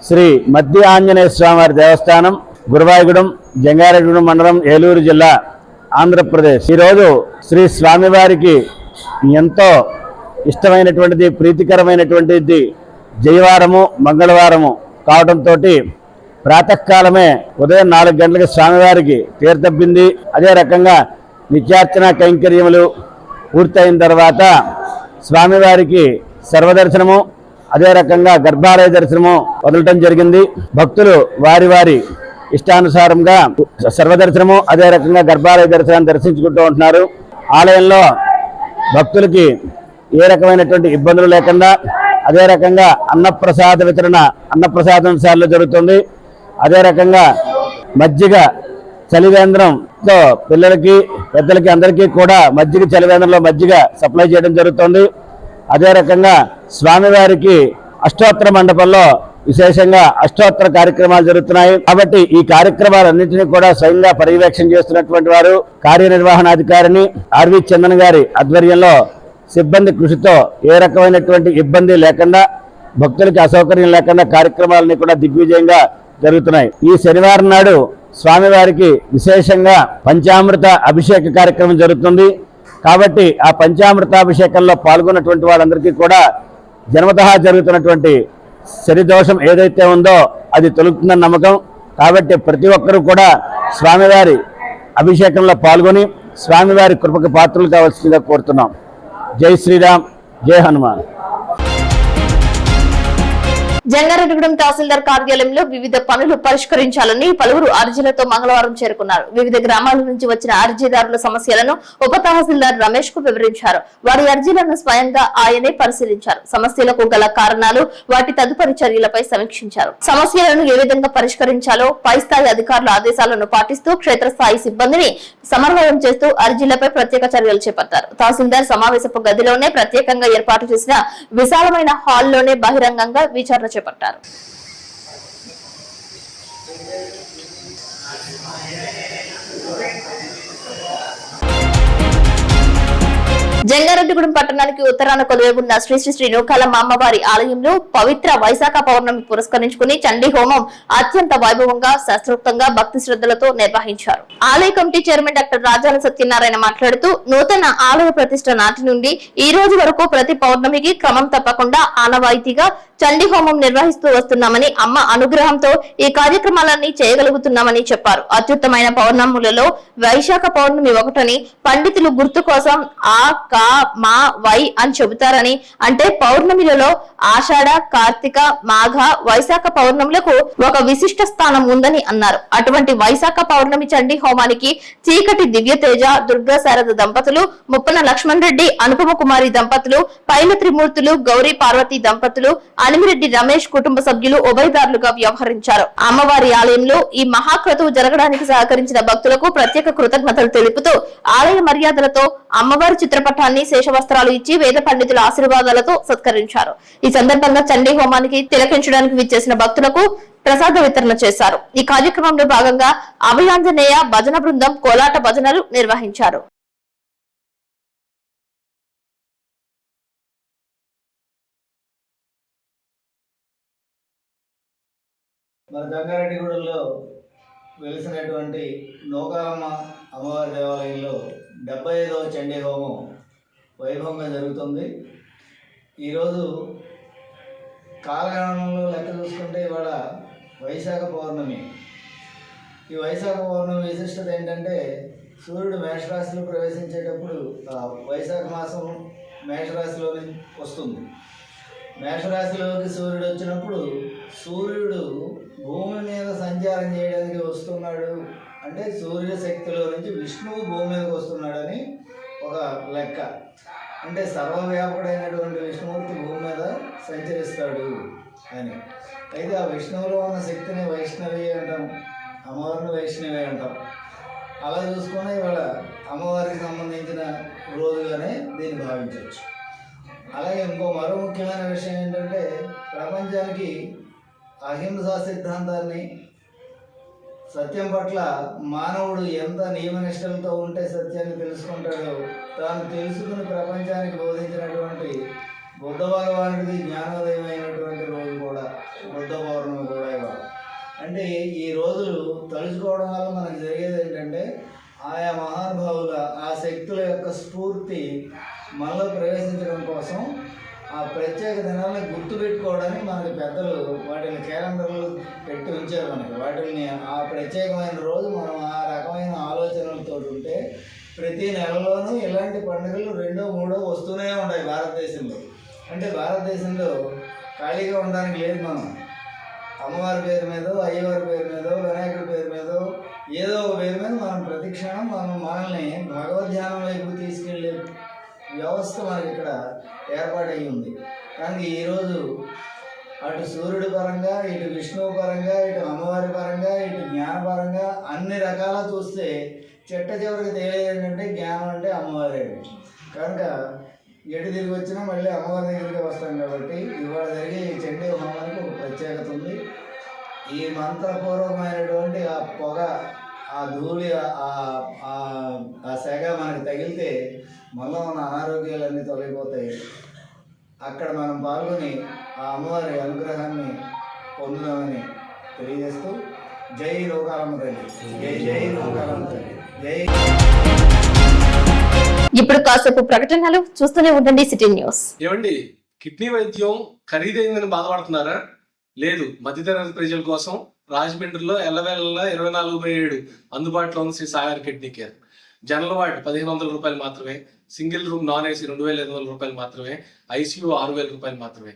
శ్రీ మద్ది ఆంజనేయ స్వామివారి దేవస్థానం, గురవాయిగూడెం, జంగారెడ్డిగూడెం మండలం, ఏలూరు జిల్లా, ఆంధ్రప్రదేశ్. ఈరోజు శ్రీ స్వామివారికి ఎంతో ఇష్టమైనటువంటిది, ప్రీతికరమైనటువంటిది జయవారము, మంగళవారము కావడంతో ప్రాతకాలమే ఉదయం 4 గంటలకు స్వామివారికి తీర్థబింది, అదే రకంగా నిత్యార్చన కైంకర్యములు పూర్తయిన తర్వాత స్వామివారికి సర్వదర్శనము, అదే రకంగా గర్భాలయ దర్శనము వదలటం జరిగింది. భక్తులు వారి వారి ఇష్టానుసారంగా సర్వదర్శనము, అదే రకంగా గర్భాలయ దర్శనాన్ని దర్శించుకుంటూ ఉంటున్నారు. ఆలయంలో భక్తులకి ఏ రకమైనటువంటి ఇబ్బందులు లేకుండా అదే రకంగా అన్నప్రసాద వితరణ అన్నప్రసాదం సార్లు జరుగుతుంది. అదే రకంగా మజ్జిగ చలివేంద్రంతో పిల్లలకి, పెద్దలకి అందరికీ కూడా మజ్జిగ చలివేంద్రంలో మజ్జిగ సప్లై చేయడం జరుగుతుంది. అదే రకంగా స్వామివారికి అష్టోత్తర మండపంలో విశేషంగా అష్టోత్తర కార్యక్రమాలు జరుగుతున్నాయి. కాబట్టి ఈ కార్యక్రమాలన్నింటినీ కూడా స్వయంగా పర్యవేక్షణ చేస్తున్నటువంటి వారు కార్యనిర్వహణాధికారిని ఆర్వి చందన్ గారి ఆధ్వర్యంలో సిబ్బంది కృషితో ఏ రకమైనటువంటి ఇబ్బంది లేకుండా, భక్తులకి అసౌకర్యం లేకుండా కార్యక్రమాలన్నీ కూడా దిగ్విజయంగా జరుగుతున్నాయి. ఈ శనివారం నాడు స్వామివారికి విశేషంగా పంచామృత అభిషేక కార్యక్రమం జరుగుతుంది. కాబట్టి ఆ పంచామృతాభిషేకంలో పాల్గొన్నటువంటి వాళ్ళందరికీ కూడా జన్మతః జరుగుతున్నటువంటి శనిదోషం ఏదైతే ఉందో అది తొలుగుతుందని నమ్మకం. కాబట్టి ప్రతి ఒక్కరూ కూడా స్వామివారి అభిషేకంలో పాల్గొని స్వామివారి కృపకు పాత్రలు కావాల్సిందిగా కోరుతున్నాం. జై శ్రీరామ్, జై హనుమాన్. జంగారెడ్డిగూడెం తహసీల్దార్ కార్యాలయంలో వివిధ పనులు పరిష్కరించాలని పలువురు అర్జీలతో మంగళవారం చేరుకున్నారు. వివిధ గ్రామాల నుంచి వచ్చిన అర్జీదారుల సమస్యలను ఉప తహసీల్దార్ రమేష్ కు వివరించారు. వారి అర్జీలను స్వయంగా ఆయనే పరిశీలించారు. సమస్యలకు గల కారణాలు, వాటి తదుపరి చర్యలపై సమీక్షించారు. సమస్యలను ఏ విధంగా పరిష్కరించాలో పై స్థాయి అధికారుల ఆదేశాలను పాటిస్తూ క్షేత్రస్థాయి సిబ్బందిని సమన్వయం చేస్తూ అర్జీలపై ప్రత్యేక చర్యలు చేపట్టారు. తహసీల్దార్ సమావేశపు గదిలోనే ప్రత్యేకంగా ఏర్పాటు చేసిన విశాలమైన హాల్లోనే బహిరంగంగా విచారణ చేపట్టారు. జంగారెడ్డిగూడెం పట్టణానికి ఉత్తరాన కొలువై ఉన్న శ్రీ శ్రీ శ్రీ నూకాలమ్మ అమ్మవారి ఆలయంలో పవిత్ర వైశాఖ పౌర్ణమి పురస్కరించుకుని చండీ హోమం అత్యంత వైభవంగా శాస్త్రోక్తంగా భక్తి శ్రద్ధలతో నిర్వహించారు. ఆలయ కమిటీ చైర్మన్ డాక్టర్ రాజాల సత్యనారాయణ మాట్లాడుతూ నూతన ఆలయ ప్రతిష్ట నాటి నుండి ఈ రోజు వరకు ప్రతి పౌర్ణమికి క్రమం తప్పకుండా ఆనవాయితీగా చండీ హోమం నిర్వహిస్తూ వస్తున్నామని, అమ్మ అనుగ్రహంతో ఈ కార్యక్రమాలన్నీ చేయగలుగుతున్నామని చెప్పారు. అత్యుత్తమైన పౌర్ణములలో వైశాఖ పౌర్ణమి ఒకటని, పండితులు గుర్తు కోసం ఆ కా మా వై అని చెబుతారని, అంటే పౌర్ణమిలలో ఆషాఢ, కార్తీక, మాఘ, వైశాఖ పౌర్ణములకు ఒక విశిష్ట స్థానం ఉందని అన్నారు. అటువంటి వైశాఖ పౌర్ణమి చండీ హోమానికి చీకటి దివ్యతేజ, దుర్గా శారద దంపతులు, ముప్పన లక్ష్మణ్ రెడ్డి, అనుపమ కుమారి దంపతులు, పైల త్రిమూర్తులు, గౌరీ పార్వతి దంపతులు, అనిమిరెడ్డి రమేష్ కుటుంబ సభ్యులు ఉభయదారులుగా వ్యవహరించారు. అమ్మవారి ఆలయంలో ఈ మహాక్రతువు జరగడానికి సహకరించిన భక్తులకు ప్రత్యేక కృతజ్ఞతలు తెలుపుతూ ఆలయ మర్యాదలతో అమ్మవారి చిత్రపటాన్ని శేషవస్త్రాలు ఇచ్చి వేద పండితుల ఆశీర్వాదాలతో సత్కరించారు. ఈ సందర్భంగా చండీ హోమానికి తిలకించడానికి విచ్చేసిన భక్తులకు ప్రసాద వితరణ చేశారు. ఈ కార్యక్రమంలో భాగంగా అభయాంజనేయ భజన బృందం కోలాట భజనలు నిర్వహించారు. మన జంగారెడ్డిగూడెంలో వెలిసినటువంటి నూకాలమ్మ అమ్మవారి దేవాలయంలో 75వ చండీ హోమం వైభవంగా జరుగుతుంది. ఈరోజు కాలగణనంలో లెక్క చూసుకుంటే ఇవాళ వైశాఖ పౌర్ణమి. ఈ వైశాఖ పౌర్ణమి విశిష్టత ఏంటంటే సూర్యుడు మేషరాశిలో ప్రవేశించేటప్పుడు వైశాఖ మాసం మేషరాశిలోని వస్తుంది. మేషరాశిలోకి సూర్యుడు వచ్చినప్పుడు సూర్యుడు భూమి మీద సంచారం చేయడానికి వస్తున్నాడు అంటే సూర్యశక్తిలో నుంచి విష్ణువు భూమి మీదకి వస్తున్నాడని ఒక లెక్క. అంటే సర్వవ్యాపకుడైనటువంటి విష్ణుమూర్తి భూమి మీద సంచరిస్తాడు అని. అయితే ఆ విష్ణువులో ఉన్న శక్తిని వైష్ణవి అంటాం, అమ్మవారిని వైష్ణవి అంటాం. అలా చూసుకుని ఇవాళ అమ్మవారికి సంబంధించిన రోజుగానే దీన్ని భావించవచ్చు. అలాగే మరో ముఖ్యమైన విషయం ఏంటంటే ప్రపంచానికి అహింసా సిద్ధాంతాన్ని, సత్యం పట్ల మానవుడు ఎంత నియమనిష్టలతో ఉంటే సత్యాన్ని తెలుసుకుంటాడో తాను తెలుసుకుని ప్రపంచానికి బోధించినటువంటి బుద్ధ భగవానుడికి జ్ఞానోదయం అయినటువంటి రోజు కూడా బుద్ధ పౌర్ణమి కూడా ఇవాళ. అంటే ఈ రోజులు తలుచుకోవడం వల్ల మనకు జరిగేది ఏంటంటే ఆయా మహానుభావుల ఆ శక్తుల యొక్క స్ఫూర్తి మనలో ప్రవేశించడం కోసం ఆ ప్రత్యేక దినాలను గుర్తుపెట్టుకోవడానికి మనకి పెద్దలు వాటిని క్యాలెండర్లు పెట్టి ఉంచారు. వాటిని ఆ ప్రత్యేకమైన రోజు మనం ఆ రకమైన ఆలోచనలతో ఉంటే ప్రతి నెలలోనూ ఇలాంటి పండుగలు 2, 3 వస్తూనే ఉంటాయి భారతదేశంలో. అంటే భారతదేశంలో ఖాళీగా ఉండడానికి లేదు. మనం అమ్మవారి పేరు మీదో, అయ్యవారి పేరు మీదో, వినాయకుడి పేరు మీదో ఏదో ఒక పేరు మీద మనం ప్రతి క్షణం మనల్ని భగవద్ధ్యానం వైపు తీసుకెళ్ళే వ్యవస్థ మనకి ఇక్కడ ఏర్పాటై ఉంది. కానీ ఈరోజు అటు సూర్యుడి పరంగా, ఇటు విష్ణువు పరంగా, ఇటు అమ్మవారి పరంగా, ఇటు జ్ఞానపరంగా అన్ని రకాల చూస్తే చిట్ట చివరికి తెలియదు ఏంటంటే జ్ఞానం అంటే అమ్మవారే. కనుక ఎటు తిరిగి వచ్చినా మళ్ళీ అమ్మవారి దగ్గరికి వస్తాం. కాబట్టి ఇవాళ జరిగే ఈ చండీ హోమానికి ఒక ప్రత్యేకత ఉంది. ఈ మంత్రపూర్వకమైనటువంటి ఆ పొగ, ఆ ధూళి, ఆ సెగ మనకి తగిలితే మనలో ఉన్న అనారోగ్యాలన్నీ తొలగిపోతాయి. అక్కడ మనం పాల్గొని ఆ అమ్మవారి అనుగ్రహాన్ని పొందుదామని తెలియజేస్తూ జై నూకాలమ్మ తల్లి, జై జై నూకాలమ్మ తల్లి, జై. ఇప్పుడు కాసేపు ప్రకటనలు చూస్తూనే ఉండండి సిటీ న్యూస్. ఏమండి, కిడ్నీ వైద్యం ఖరీదైందని బాధపడుతున్నారా? లేదు, మధ్యతరగతి ప్రజల కోసం రాజమండ్రిలో ఎల్లవేళ 24/7 అందుబాటులో ఉంది Sri Sagar Kidney Care. General ward 1500 రూపాయలు మాత్రమే, సింగిల్ రూమ్ నాన్ ఏసీ 2500 రూపాయలు మాత్రమే, ఐసీయూ 6000 రూపాయలు మాత్రమే.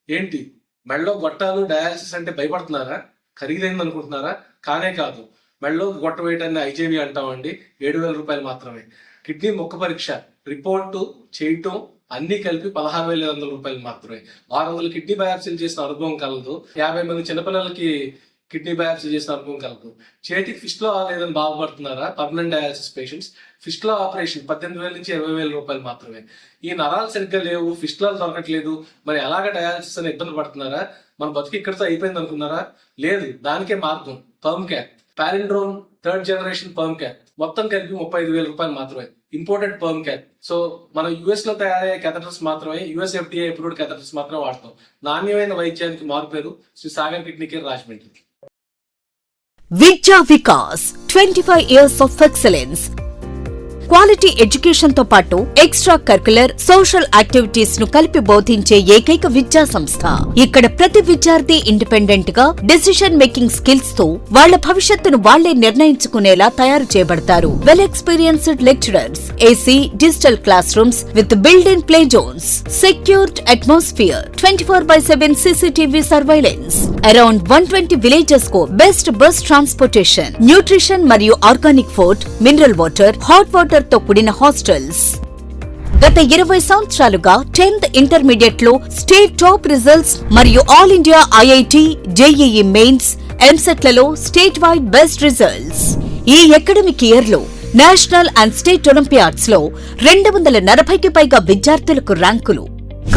ఏంటి, మెడలో గొట్టాలు డయాలసిస్ అంటే భయపడుతున్నారా? ఖరీదైంది అనుకుంటున్నారా? కానే కాదు. మెడలో గొట్ట వేయటాన్ని ఐజేవి అంటామండి, 7000 రూపాయలు మాత్రమే. కిడ్నీ మొక్క పరీక్ష రిపోర్టు చేయటం అన్ని కలిపి 16,500 రూపాయలు మాత్రమే. 600 కిడ్నీ బయాప్సీలు చేసిన అనుభవం కలదు. 50 మంది చిన్నపిల్లలకి కిడ్నీ బయాప్సీ చేసిన అనుభవం కలదు. చేతికి ఫిస్ట్లో లేదని బాధపడుతున్నారా? పర్మనెంట్ డయాలసిస్ పేషెంట్స్ ఫిస్ట్లో ఆపరేషన్ 18,000 నుంచి 20,000 రూపాయలు మాత్రమే. ఈ నరాలు సరిగ్గా లేవు, ఫిస్టులాలు దొరకట్లేదు, మరి ఎలాగ డయాలసిస్ అని ఇబ్బంది పడుతున్నారా? మన బతుకు ఇక్కడితో అయిపోయింది అనుకున్నారా? లేదు, దానికే మార్గం perm care. Palindrome 3rd generation perm cap మొత్తం కలిపి 35,000 రూపాయలు మాత్రమే. Imported perm cap. సో మనం యుఎస్ లో తయారయ్యే కెథటర్స్ మాత్రమే, యుఎస్ FDA అప్రూవ్డ్ కెథటర్స్ మాత్రమే వాడతాం. నాణ్యమైన వైద్యానికి మారుపేరు శ్రీ సాగర్ కిడ్నీ కేర్ రాజమండ్రి. విద్యా Vikas 25 years of excellence. Quality education తో పాటు ఎక్స్ట్రా కరికులర్ సోషల్ యాక్టివిటీస్ ను కలిపి బోధించే ఏకైక విద్యా సంస్థ. ఇక్కడ ప్రతి విద్యార్థి ఇండిపెండెంట్ గా డెసిషన్ మేకింగ్ స్కిల్స్ తో వాళ్ల భవిష్యత్తును వాళ్లే నిర్ణయించుకునేలా తయారు చేయబడతారు. Well experienced lecturers, AC digital classrooms with built in play zones, secured atmosphere, 24/7 CCTV surveillance. Around 120 villages కు బెస్ట్ బస్ ట్రాన్స్పోర్టేషన్, న్యూట్రిషన్ మరియు organic food, mineral water, hot water తో కూడిన హాస్టల్స్. గత 20 సంవత్సరాలుగా 10th ఇంటర్మీడియట్ లో state top results మరియు all India IIT, JEE mains, EAMCET లలో state wide best results. ఈ అకాడమిక్ ఇయర్ లో నేషనల్ అండ్ స్టేట్ ఒలింపియాడ్స్ లో 240కి పైగా విద్యార్థులకు ర్యాంకులు.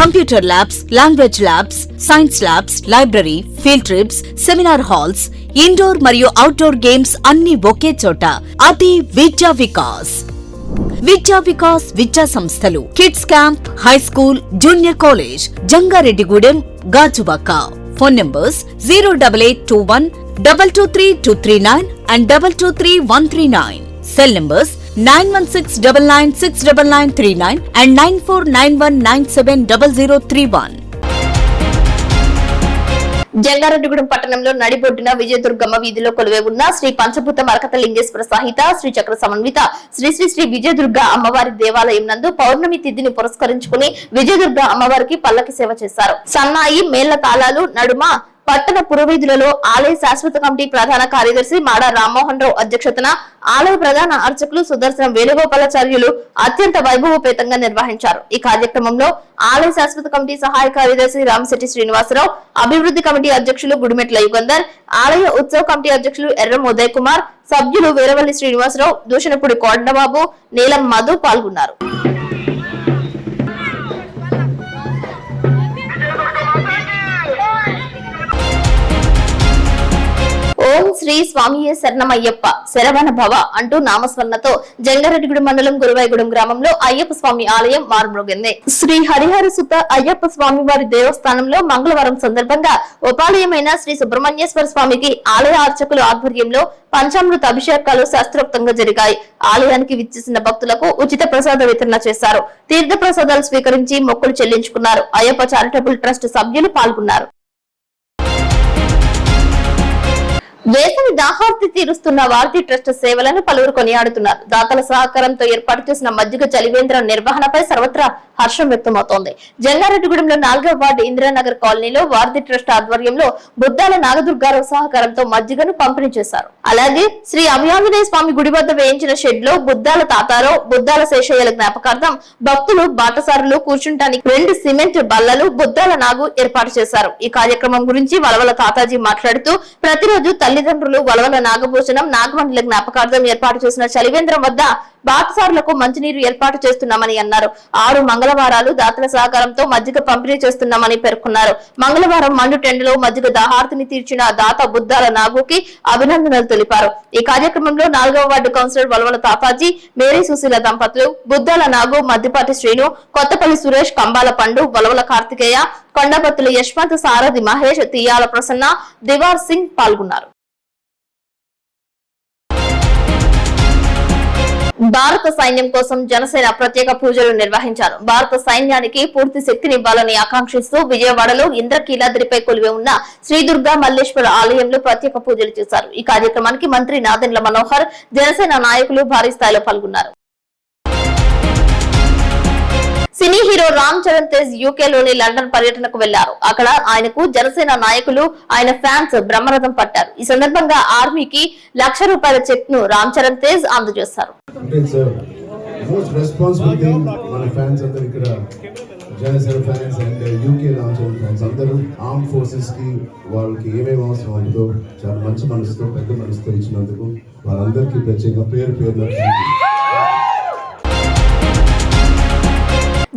Computer labs, language labs, science labs, library, field trips, seminar halls, indoor మరియు outdoor games అన్ని ఒకే చోట. అది విద్యా వికాస్. విద్యా వికాస్ విద్యా సంస్థలు kids camp, high school, junior college, Jangareddygudem, Gajuwaka. Phone numbers 08821 223239 and 223139. Cell numbers 9169969939 and 9491970031. Jangareddygudem పట్టణంలో నడిబొడ్డున విజయదుర్గమ్మ వీధిలో కొలువై ఉన్న శ్రీ పంచభూత మరకత లింగేశ్వర సహిత శ్రీ చక్ర సమన్విత శ్రీ శ్రీ శ్రీ విజయదుర్గ అమ్మవారి దేవాలయం నందు పౌర్ణమి తిథిని పురస్కరించుకుని విజయదుర్గ అమ్మవారికి పల్లకి సేవ చేశారు. సన్నాయి, మేళ్ల తాళాలు నడుమ పట్టణ పురవీధులలో ఆలయ శాశ్వత కమిటీ ప్రధాన కార్యదర్శి మాడ రామ్మోహన్ రావు అధ్యక్షతన ఆలయ ప్రధాన అర్చకులు సుదర్శనం వేణుగోపాలాచార్యులు అత్యంత వైభవోపేతంగా నిర్వహించారు. ఈ కార్యక్రమంలో ఆలయ శాశ్వత కమిటీ సహాయ కార్యదర్శి రామశెట్టి శ్రీనివాసరావు, అభివృద్ధి కమిటీ అధ్యక్షులు గుడిమెట్ల యుగంధర్, ఆలయ ఉత్సవ కమిటీ అధ్యక్షులు ఎర్రం ఉదయ్ కుమార్, సభ్యులు వీరవల్లి శ్రీనివాసరావు, దూషణపూడి కొండబాబు, నీలం మధు పాల్గొన్నారు. ఓం శ్రీ స్వామియే శరణమయ్యప్ప శరవణ భవ అంటూ నామస్మరణతో జంగారెడ్డిగూడెం మండలం గురువాయిగూడెం గ్రామంలో అయ్యప్ప స్వామి ఆలయం మారుమ్రోగింది. శ్రీ హరిహర సుత అయ్యప్ప స్వామి వారి దేవస్థానంలో మంగళవారం సందర్భంగా ఉపాలయమైన శ్రీ సుబ్రహ్మణ్యేశ్వర స్వామికి ఆలయ అర్చకుల ఆధ్వర్యంలో పంచామృత అభిషేకాలు శాస్త్రోక్తంగా జరిగాయి. ఆలయానికి విచ్చేసిన భక్తులకు ఉచిత ప్రసాద వితరణ చేశారు. తీర్థ ప్రసాదాలు స్వీకరించి మొక్కులు చెల్లించుకున్నారు. అయ్యప్ప చారిటబుల్ ట్రస్ట్ సభ్యులు పాల్గొన్నారు. వేసవి దాహార్తి తీరుస్తున్న వారధి ట్రస్ట్ సేవలను పలువురు కొనియాడుతున్నారు. దాతల సహకారంతో ఏర్పాటు చేసిన మజ్జిగ చలివేంద్రం నిర్వహణపై సర్వత్రా హర్షం వ్యక్తమవుతోంది. జంగారెడ్డిగూడెంలో 4వ వార్డు ఇందిరానగర్ కాలనీలో వారధి ట్రస్ట్ ఆధ్వర్యంలో బుద్దాల నాగదుర్గారావు సహకారంతో మజ్జిగను పంపిణీ చేశారు. అలాగే శ్రీ అభయాంజనేయ స్వామి గుడి వద్ద వేయించిన షెడ్ లో బుద్దాల తాతారావు, బుద్దాల శేషయ్యల జ్ఞాపకార్థం భక్తులు, బాటసారులు కూర్చుంటానికి 2 సిమెంట్ బల్లలు, బుద్దాల నాగు ఏర్పాటు చేశారు. ఈ కార్యక్రమం గురించి వలవల తాతాజీ మాట్లాడుతూ ప్రతిరోజు తల్లిదండ్రులు వలవల నాగభూషణం, నాగమండల జ్ఞాపకార్థం ఏర్పాటు చేసిన చలివేంద్రం వద్ద బాటసారులకు మంచినీరు ఏర్పాటు చేస్తున్నామని అన్నారు. 6 మంగళవారాలు దాతల సహకారంతో మజ్జిగ పంపిణీ చేస్తున్నామని పేర్కొన్నారు. మంగళవారం మండు టెండలో మజ్జిగ దాహార్తిని తీర్చిన దాత బుద్దాల నాగుకి అభినందనలు తెలిపారు. ఈ కార్యక్రమంలో 4వ ward councillor Valavala Tataji, Mary Susheela దంపతులు, బుద్దాల నాగు, మద్దిపాటి శ్రీను, కొత్తపల్లి సురేష్, కంబాల పండు, వలవల కార్తికేయ, కొండపత్తుల యశ్వంత్, సారథి మహేష్, తియాల ప్రసన్న, దివార్ సింగ్ పాల్గొన్నారు. భారత సైన్యం కోసం జనసేన ప్రత్యేక పూజలు నిర్వహించారు. భారత సైన్యానికి పూర్తి శక్తినివ్వాలని ఆకాంక్షిస్తూ విజయవాడలో ఇంద్రకీలాద్రిపై కొలువై ఉన్న శ్రీ దుర్గా మల్లేశ్వర ఆలయంలో ప్రత్యేక పూజలు చేశారు. ఈ కార్యక్రమానికి మంత్రి నాదెండ్ల మనోహర్, జనసేన నాయకులు భారీ స్థాయిలో పాల్గొన్నారు. సినీ హీరో రామ్ చరణ్ తేజ్ యూకేలోని లండన్ పర్యటనకు వెళ్లారు. అక్కడ ఆయనకు జనసేన నాయకులు, ఆయన ఫ్యాన్స్ బ్రహ్మరథం పట్టారు. ఈ సందర్భంగా ఆర్మీకి ₹1,00,000 చెక్ ను రామ్ చరణ్ తేజ్ అందజేశారు. Janasena fans and UK Ram fans అందరూ ఆర్మ్ ఫోర్సెస్ కి వాళ్ళకి ఏమేమి అవసరం ఉంటుందో చాలా మంచి మనసుతో, పెద్ద మనసుతో ఇచ్చినందుకు వాళ్ళందరికీ ప్రత్యేక పేరు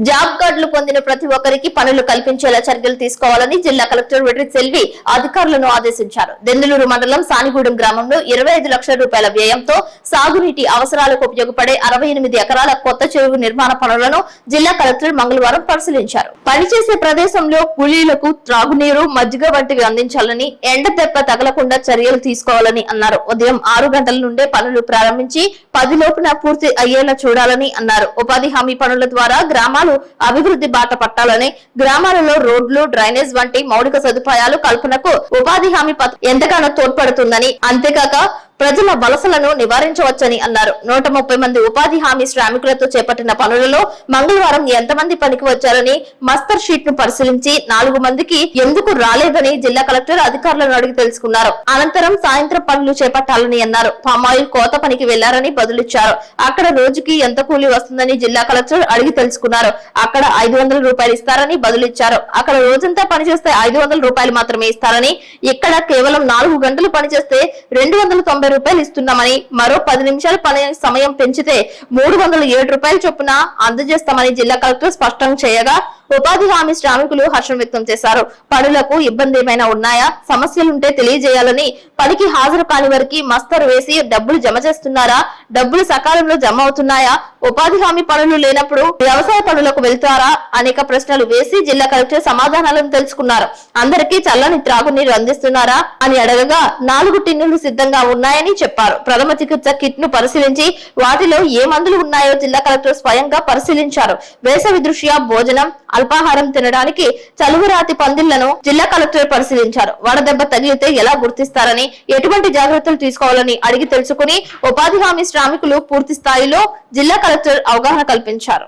జాబ్ కార్డులు పొందిన ప్రతి ఒక్కరికి పనులు కల్పించేలా చర్యలు తీసుకోవాలని జిల్లా కలెక్టర్ వెట్రి సెల్వి అధికారులను ఆదేశించారు. దెందులూరు మండలం సానిగూడెం గ్రామంలో 25 లక్షల రూపాయల వ్యయంతో సాగునీటి అవసరాలకు ఉపయోగపడే 68 ఎకరాల కొత్త చెరువు నిర్మాణ పనులను జిల్లా కలెక్టర్ మంగళవారం పరిశీలించారు. పనిచేసే ప్రదేశంలో కూలీలకు త్రాగునీరు, మజ్జిగ వంటివి అందించాలని, ఎండ దెబ్బ తగలకుండా చర్యలు తీసుకోవాలని అన్నారు. ఉదయం 6 గంటల నుండే పనులు ప్రారంభించి 10 లోపున పూర్తి అయ్యేలా చూడాలని అన్నారు. ఉపాధి హామీ పనుల ద్వారా గ్రామాలు అభివృద్ధి బాట పట్టాలని, గ్రామాలలో రోడ్లు, డ్రైనేజ్ వంటి మౌలిక సదుపాయాలు కల్పనకు ఉపాధి హామీ పథకం ఎంతగానో తోడ్పడుతుందని, అంతేకాక ప్రజల వలసలను నివారించవచ్చని అన్నారు. 130 మంది ఉపాధి హామీ శ్రామికులతో చేపట్టిన పనులలో మంగళవారం ఎంతమంది పనికి వచ్చారని మస్తర్ షీట్ ను పరిశీలించి 4 మందికి ఎందుకు రాలేదని జిల్లా కలెక్టర్ అధికారులను అడిగి తెలుసుకున్నారు. అనంతరం సాయంత్రం పనులు చేపట్టాలని అన్నారు. పామాయిల్ కోత పనికి వెళ్లారని బదులిచ్చారు. అక్కడ రోజుకి ఎంత కూలీ వస్తుందని జిల్లా కలెక్టర్ అడిగి తెలుసుకున్నారు. అక్కడ 500 రూపాయలు ఇస్తారని బదులిచ్చారు. అక్కడ రోజంతా పనిచేస్తే 500 రూపాయలు మాత్రమే ఇస్తారని, ఇక్కడ కేవలం 4 గంటలు పనిచేస్తే 290 రూపాయలు ఇస్తున్నామని, మరో 10 నిమిషాలు పని సమయం పెంచితే 307 రూపాయల చొప్పున అందజేస్తామని జిల్లా కలెక్టర్ స్పష్టం చేయగా ఉపాధి హామీ శ్రామికులు హర్షం వ్యక్తం చేశారు. పనులకు ఇబ్బంది ఏమైనా ఉన్నాయా, సమస్యలుంటే తెలియజేయాలని, పనికి హాజరు కాని వారికి మస్తరు వేసి డబ్బులు జమ చేస్తున్నారా, డబ్బులు సకాలంలో జమ అవుతున్నాయా, ఉపాధి హామీ పనులు లేనప్పుడు వ్యవసాయ పనులకు వెళ్తారా అనేక ప్రశ్నలు వేసి జిల్లా కలెక్టర్ సమాధానాలను తెలుసుకున్నారు. అందరికీ చల్లని త్రాగునీరు అందిస్తున్నారా అని అడగగా 4 టిన్నులు సిద్ధంగా ఉన్నాయని చెప్పారు. ప్రథమ చికిత్స కిట్ ను పరిశీలించి వాటిలో ఏ మందులు ఉన్నాయో జిల్లా కలెక్టర్ స్వయంగా పరిశీలించారు. వేసవి దృష్ట్యా భోజనం, అల్పాహారం తినడానికి చలువరాతి పందిళ్లను జిల్లా కలెక్టర్ పరిశీలించారు. వడదెబ్బ తగిలితే ఎలా గుర్తిస్తారని, ఎటువంటి జాగ్రత్తలు తీసుకోవాలని అడిగి తెలుసుకుని ఉపాధి హామీ శ్రామికులు పూర్తి స్థాయిలో జిల్లా కలెక్టర్ అవగాహన కల్పించారు.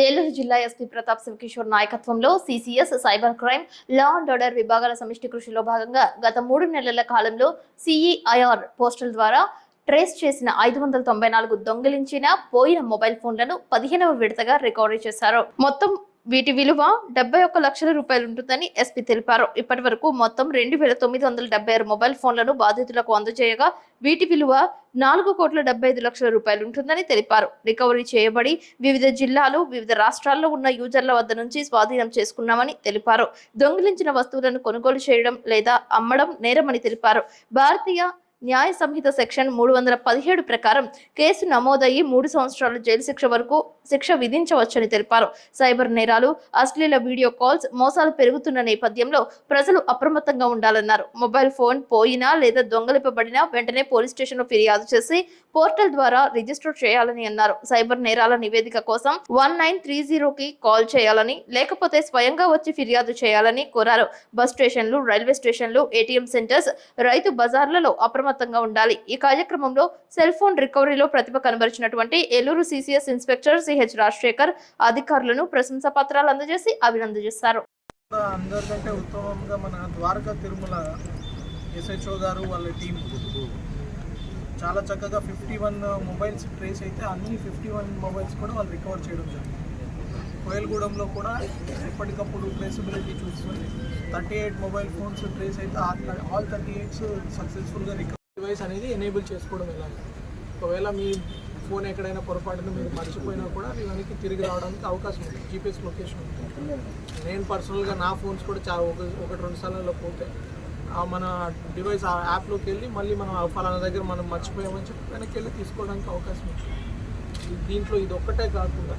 ఏలూరు జిల్లా ఎస్పీ ప్రతాప్ శివకిషోర్ నాయకత్వంలో CCS, cyber crime, law and order విభాగాల సమిష్టి కృషిలో భాగంగా గత 3 నెలల కాలంలో సిఈఐఆర్ పోస్టల్ ద్వారా ట్రేస్ చేసిన 594 దొంగిలించిన పోయిన మొబైల్ ఫోన్లను 15వ విడతగా రికవరీ చేశారు. మొత్తం వీటి విలువ 71 లక్షల రూపాయలు ఉంటుందని ఎస్పీ తెలిపారు. ఇప్పటి వరకు మొత్తం 2976 మొబైల్ ఫోన్లను బాధితులకు అందజేయగా వీటి విలువ 4,75 లక్షల రూపాయలు ఉంటుందని తెలిపారు. రికవరీ చేయబడి వివిధ జిల్లాలు, వివిధ రాష్ట్రాల్లో ఉన్న యూజర్ల వద్ద నుంచి స్వాధీనం చేసుకున్నామని తెలిపారు. దొంగిలించిన వస్తువులను కొనుగోలు చేయడం లేదా అమ్మడం నేరమని తెలిపారు. భారతీయ న్యాయ సంహిత సెక్షన్ 317 ప్రకారం కేసు నమోదయ్యి 3 సంవత్సరాల జైలు శిక్ష వరకు శిక్ష విధించవచ్చని తెలిపారు. సైబర్ నేరాలు, అశ్లీల వీడియో కాల్స్, మోసాలు పెరుగుతున్న నేపథ్యంలో ప్రజలు అప్రమత్తంగా ఉండాలన్నారు. మొబైల్ ఫోన్ పోయినా లేదా దొంగలింపబడినా వెంటనే పోలీస్ స్టేషన్లో ఫిర్యాదు చేసి పోర్టల్ ద్వారా రిజిస్టర్ చేయాలని అన్నారు. సైబర్ నేరాల నివేదిక కోసం 1930కి కాల్ చేయాలని, లేకపోతే స్వయంగా వచ్చి ఫిర్యాదు చేయాలని కోరారు. బస్ స్టేషన్లు, రైల్వే స్టేషన్లు, ఏటీఎం సెంటర్స్, రైతు బజార్లలో అప్రమత్తంగా ఉండాలి. ఈ కార్యక్రమంలో సెల్ ఫోన్ రికవరీలో ప్రతిభ కనబరిచినటువంటి Eluru CCS inspector CH Rajasekhar అధికారులను ప్రశంసా పత్రాలు అందజేసి అభినందించారు. అందరికంటే ఉత్తమంగా మన ద్వారకా తిరుమల ఎస్హెచ్ఓ గారు వాళ్ళ టీం చాలా చక్కగా 51 మొబైల్స్ ట్రేస్ అయితే అన్ని 51 మొబైల్స్ కూడా వాళ్ళు రికవర్ చేయడం జరిగింది. కోయలగూడెంలో కూడా ఎప్పటికప్పుడు ట్రేసబిలిటీ చూసుకొని 38 మొబైల్ ఫోన్స్ ట్రేస్ అయితే ఆల్ 38 సక్సెస్ఫుల్గా రికవరీ డివైస్ అనేది ఎనేబుల్ చేసుకోవడం ఎలా. ఒకవేళ మీ ఫోన్ ఎక్కడైనా పొరపాటున మీరు మర్చిపోయినా కూడా మీ వెనక్కి తిరిగి రావడానికి అవకాశం ఉంటుంది. జీపీఎస్ లొకేషన్ ఉంటుంది. నేను పర్సనల్గా నా ఫోన్స్ కూడా చాలా 1-2 సార్లలో పోతే మన డివైస్ ఆ యాప్లోకి వెళ్ళి మళ్ళీ మనం ఫలానా దగ్గర మనం మర్చిపోయామని చెప్పి వెనక్కి వెళ్ళి తీసుకోవడానికి అవకాశం ఉంటుంది. దీంట్లో ఇది ఒక్కటే కాకుండా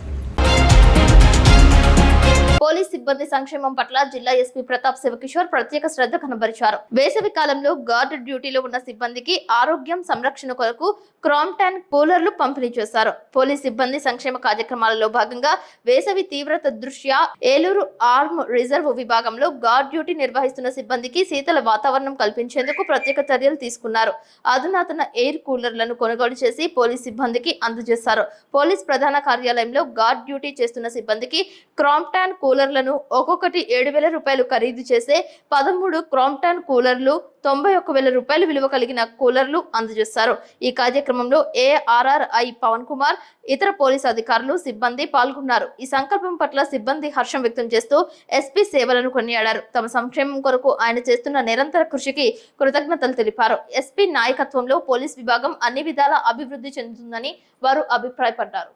పోలీస్ సిబ్బంది సంక్షేమం పట్ల జిల్లా ఎస్పీ ప్రతాప్ శివకిషోర్ ప్రత్యేక శ్రద్ధ కనబరిచారు. వేసవి కాలంలో గార్డ్ డ్యూటీలో ఉన్న సిబ్బందికి ఆరోగ్యం సంరక్షణ కొరకు క్రాంప్టాన్ కూలర్లు పంపిణీ చేశారు. పోలీస్ సిబ్బంది సంక్షేమ కార్యక్రమాలలో భాగంగా వేసవి తీవ్రత దృష్ట్యా ఏలూరు ఆర్మ్ రిజర్వ్ విభాగంలో గార్డ్ డ్యూటీ నిర్వహిస్తున్న సిబ్బందికి శీతల వాతావరణం కల్పించేందుకు ప్రత్యేక చర్యలు తీసుకున్నారు. అధునాతన ఎయిర్ కూలర్లను కొనుగోలు చేసి పోలీస్ సిబ్బందికి అందజేశారు. పోలీస్ ప్రధాన కార్యాలయంలో గార్డ్ డ్యూటీ చేస్తున్న సిబ్బందికి క్రాంప్టాన్ కూలర్లను ఒక్కొక్కటి 7,000 రూపాయలు ఖరీదు చేసే 13 క్రాంప్టన్ కూలర్లు, 91,000 రూపాయలు విలువ కలిగిన కూలర్లు అందజేశారు. ఈ కార్యక్రమంలో ARRI పవన్ కుమార్, ఇతర పోలీసు అధికారులు, సిబ్బంది పాల్గొన్నారు. ఈ సంకల్పం పట్ల సిబ్బంది హర్షం వ్యక్తం చేస్తూ SP సేవలను కొనియాడారు. తమ సంక్షేమం కొరకు ఆయన చేస్తున్న నిరంతర కృషికి కృతజ్ఞతలు తెలిపారు. SP నాయకత్వంలో పోలీస్ విభాగం అన్ని విధాలా అభివృద్ధి చెందుతుందని వారు అభిప్రాయపడ్డారు.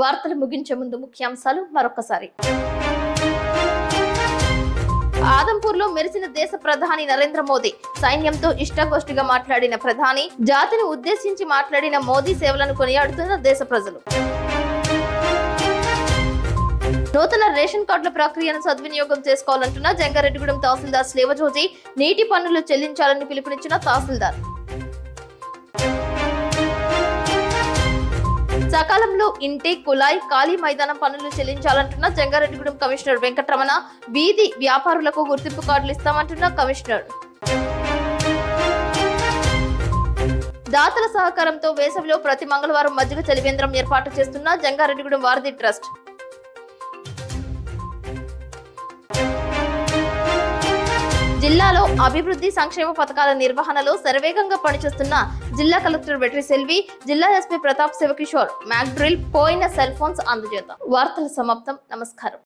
వార్తలు ముగించే ముందు ముఖ్యాంశాలు మరొకసారి. ఆదంపూర్లో మెరిసిన దేశ ప్రధాని నరేంద్ర మోదీ. సైన్యంతో ఇష్టాగోష్ఠిగా మాట్లాడిన ప్రధాని, జాతిని ఉద్దేశించి మాట్లాడిన మోదీ సేవలను కొనియాడుతున్న దేశ ప్రజలు. నూతన రేషన్ కార్డుల ప్రక్రియను సద్వినియోగం చేసుకోవాలంటున్న జంగారెడ్డిగూడెం తహసీల్దార్ శ్లేవజోజి. నీటి పన్నులు చెల్లించాలని పిలుపునిచ్చిన తహసీల్దార్. సకాలంలో ఇంటి, కులాయి, ఖాళీ మైదానం పన్నులు చెల్లించాలంటున్న జంగారెడ్డిగూడెం కమిషనర్ వెంకటరమణ. వీధి వ్యాపారులకు గుర్తింపు కార్డులు ఇస్తామంటున్న కమిషనర్. దాతల సహకారంతో వేసవిలో ప్రతి మంగళవారం మజ్జిగ చలివేంద్రం ఏర్పాటు చేస్తున్న జంగారెడ్డిగూడెం వారధి ట్రస్ట్. జిల్లాలో అభివృద్ధి సంక్షేమ పథకాల నిర్వహణలో శరవేగంగా పనిచేస్తున్న జిల్లా కలెక్టర్ వెట్రి సెల్వి, జిల్లా SP Pratap Shivakishore mock drill, పోయిన సెల్ ఫోన్స్ అందజేత. వార్తల సమాప్తం. నమస్కారం.